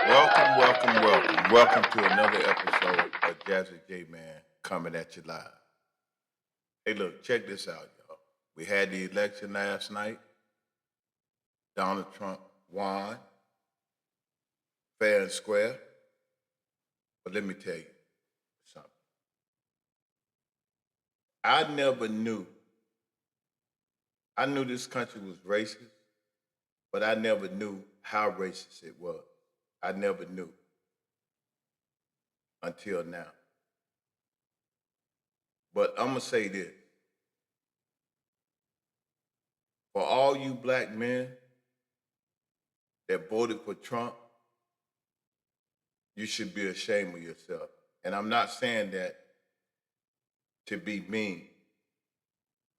Welcome, welcome, welcome. Welcome to another episode of Jazzy J Man coming at you live. Hey, look, check this out, y'all. We had the election last night. Donald Trump won, fair and square. But let me tell you something. I never knew. I knew this country was racist, but I never knew how racist it was. I never knew until now. But I'm going to say this. For all you black men that voted for Trump, you should be ashamed of yourself. And I'm not saying that to be mean,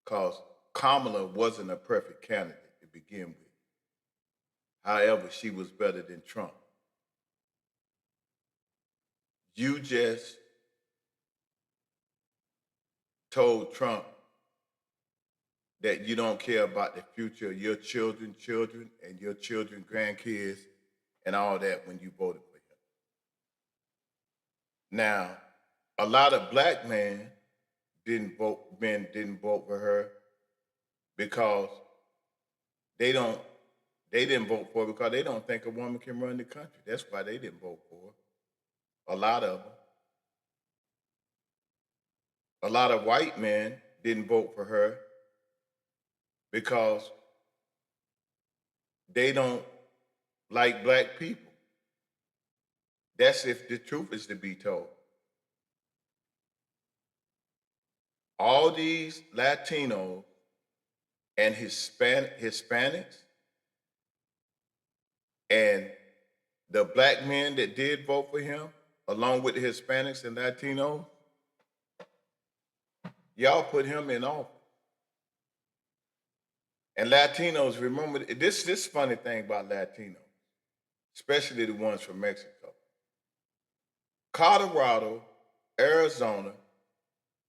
because Kamala wasn't a perfect candidate to begin with. However, she was better than Trump. You just told Trump that you don't care about the future of your children, and your children, grandkids, and all that when you voted for him. Now, a lot of black men didn't vote for her because they didn't vote for her because they don't think a woman can run the country. That's why they didn't vote for her. A lot of them. A lot of white men didn't vote for her because they don't like black people. That's if the truth is to be told. All these Latinos and Hispanics and the black men that did vote for him, along with the Hispanics and Latinos, y'all put him in office. And Latinos, remember, this funny thing about Latinos, especially the ones from Mexico. Colorado, Arizona,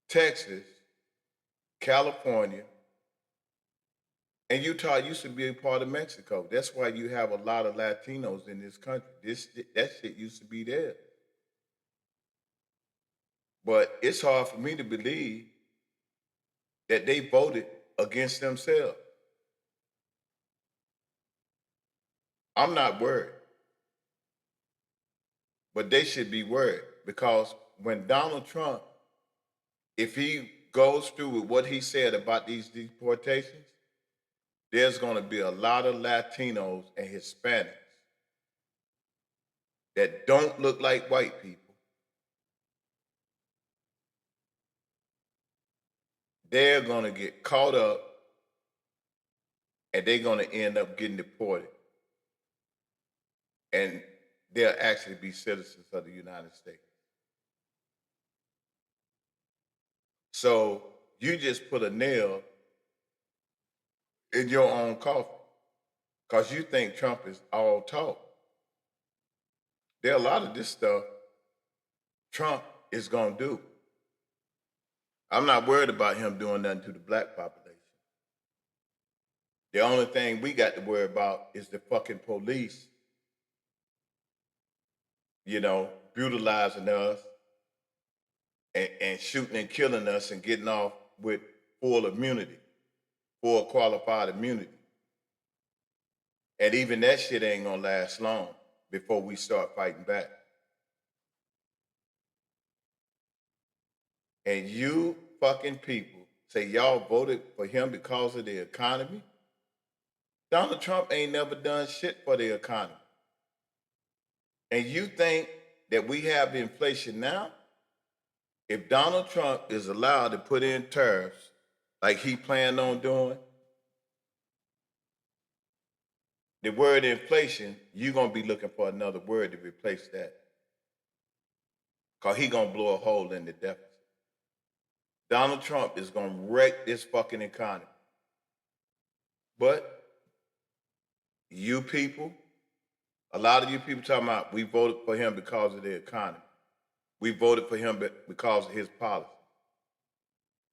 Texas, California, and Utah used to be a part of Mexico. That's why you have a lot of Latinos in this country. That shit used to be there. But it's hard for me to believe that they voted against themselves. I'm not worried. But they should be worried because when Donald Trump, if he goes through with what he said about these deportations, there's going to be a lot of Latinos and Hispanics that don't look like white people. They're going to get caught up and they're going to end up getting deported. And they'll actually be citizens of the United States. So you just put a nail in your own coffin because you think Trump is all talk. There are a lot of this stuff Trump is going to do. I'm not worried about him doing nothing to the black population. The only thing we got to worry about is the fucking police, brutalizing us and shooting and killing us and getting off with full immunity, full qualified immunity. And even that shit ain't gonna last long before we start fighting back. And you fucking people say y'all voted for him because of the economy. Donald Trump ain't never done shit for the economy. And you think that we have inflation now? If Donald Trump is allowed to put in tariffs like he planned on doing, the word inflation, you're going to be looking for another word to replace that. Because he going to blow a hole in the deficit. Donald Trump is going to wreck this fucking economy. But you people, a lot of you people talking about we voted for him because of the economy. We voted for him because of his policy.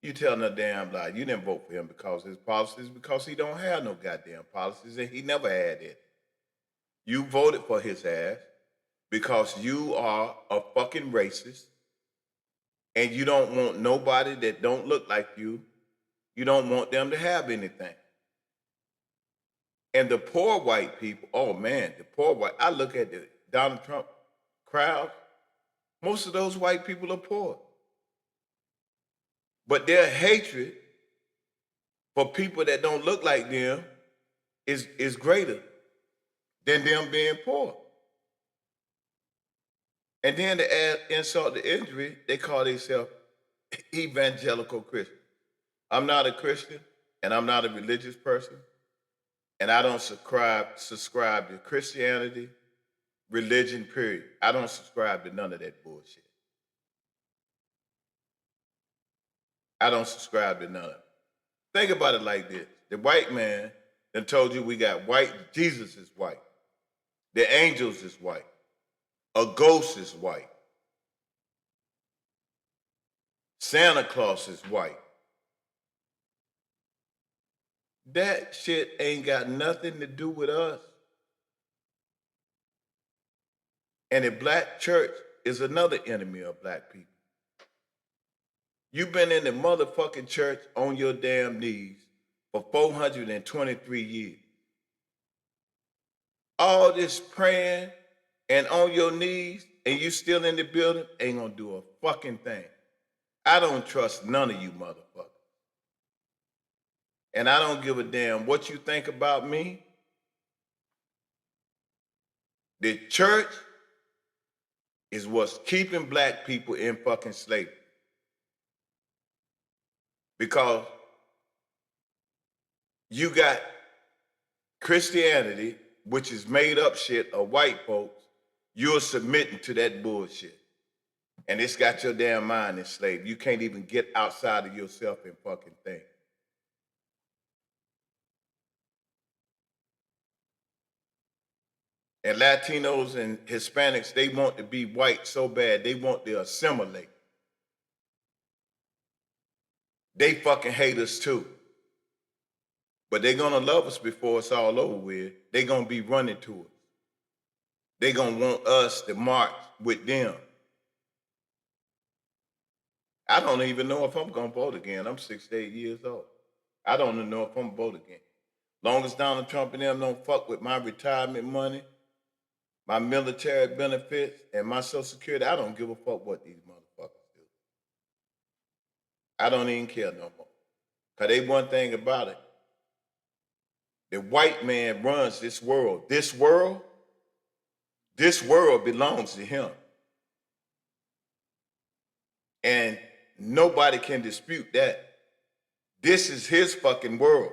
You telling a damn lie. You didn't vote for him because of his policies, because he don't have no goddamn policies and he never had it. You voted for his ass because you are a fucking racist and you don't want nobody that don't look like you. You don't want them to have anything. And the poor white people, oh man, the poor white, I look at the Donald Trump crowd, most of those white people are poor. But their hatred for people that don't look like them is greater than them being poor. And then to add insult to injury, they call themselves evangelical Christian. I'm not a Christian and I'm not a religious person. And I don't subscribe to Christianity, religion, period. I don't subscribe to none of that bullshit. I don't subscribe to none of it. Think about it like this. The white man done told you we got white, Jesus is white. The angels is white. A ghost is white. Santa Claus is white. That shit ain't got nothing to do with us. And the black church is another enemy of black people. You've been in the motherfucking church on your damn knees for 423 years. All this praying and on your knees and you still in the building ain't gonna do a fucking thing. I don't trust none of you motherfuckers. And I don't give a damn what you think about me. The church is what's keeping black people in fucking slavery. Because you got Christianity, which is made up shit of white folks, you're submitting to that bullshit. And it's got your damn mind enslaved. You can't even get outside of yourself and fucking think. And Latinos and Hispanics, they want to be white so bad, they want to assimilate. They fucking hate us too. But they're gonna love us before it's all over with. They're gonna be running to us. They're gonna want us to march with them. I don't even know if I'm gonna vote again. I'm 68 years old. I don't even know if I'm gonna vote again. Long as Donald Trump and them don't fuck with my retirement money, my military benefits, and my Social Security, I don't give a fuck what these motherfuckers do. I don't even care no more. Cause they one thing about it. The white man runs this world. This world belongs to him. And nobody can dispute that. This is his fucking world.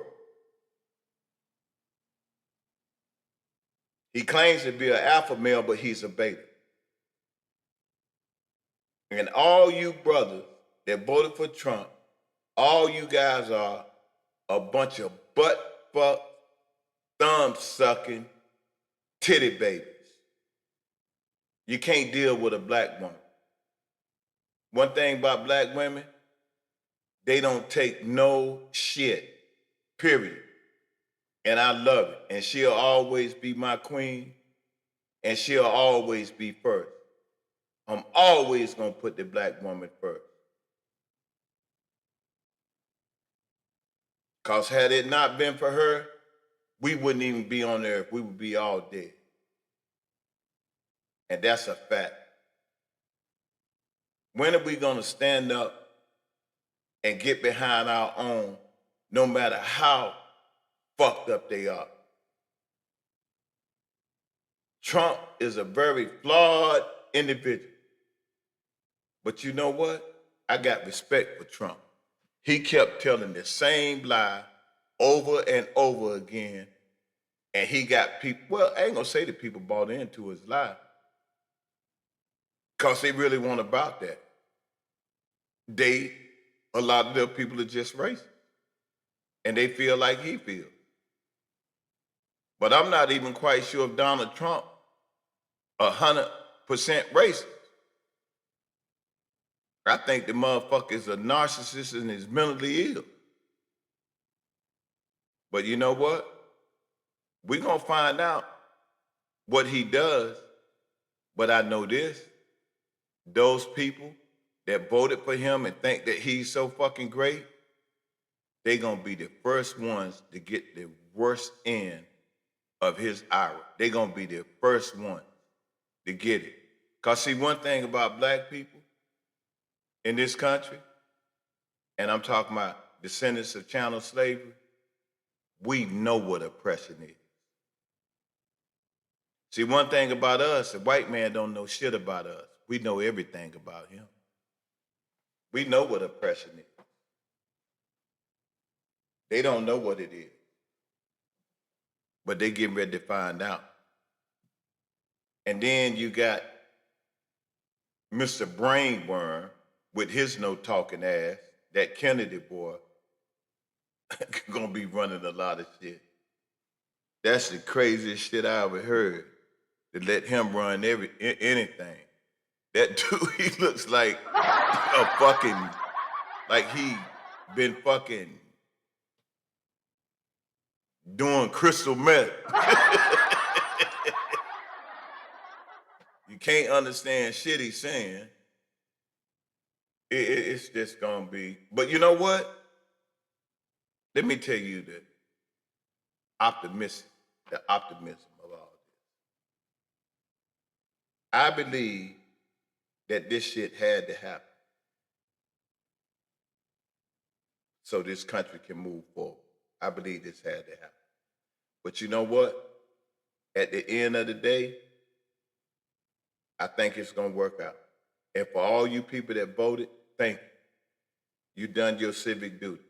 He claims to be an alpha male, but he's a beta. And all you brothers that voted for Trump, all you guys are a bunch of butt fuck, thumb sucking, titty babies. You can't deal with a black woman. One thing about black women, they don't take no shit, period. And I love it. And she'll always be my queen, and she'll always be first. I'm always gonna put the black woman first. Because had it not been for her, we wouldn't even be on there. We would be all dead. And that's a fact. When are we gonna stand up and get behind our own, no matter how fucked up they are? Trump is a very flawed individual. But you know what? I got respect for Trump. He kept telling the same lie over and over again. And he got people, well, I ain't gonna say that people bought into his lie. Because they really weren't about that. A lot of their people are just racist. And they feel like he feels. But I'm not even quite sure if Donald Trump 100% racist. I think the motherfucker is a narcissist and is mentally ill. But you know what? We're gonna find out what he does But I know this, those people that voted for him and think that he's so fucking great, they gonna be the first ones to get the worst end of his ira. They gonna be the first ones to get it. Cause see, one thing about black people in this country, and I'm talking about descendants of chattel slavery, we know what oppression is. See, one thing about us, the white man don't know shit about us. We know everything about him. We know what oppression is. They don't know what it is. But they getting ready to find out. And then you got Mr. Brainworm with his no-talking ass, that Kennedy boy, gonna be running a lot of shit. That's the craziest shit I ever heard, to let him run anything. That dude, he looks like a fucking, like he been fucking doing crystal meth. You can't understand shit he's saying. It's just gonna be, but you know what? Let me tell you the optimism of all this. I believe that this shit had to happen so this country can move forward. I believe this had to happen. But you know what? At the end of the day, I think it's gonna work out. And for all you people that voted, thank you. You done your civic duty.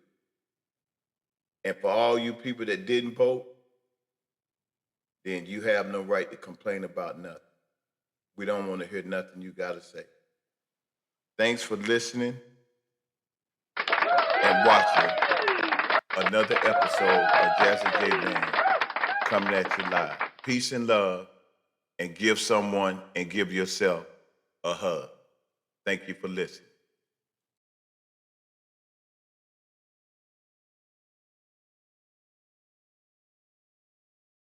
And for all you people that didn't vote, then you have no right to complain about nothing. We don't want to hear nothing you gotta say. Thanks for listening and watching another episode of Jazzy J Band coming at you live. Peace and love, and give someone and give yourself a hug. Thank you for listening.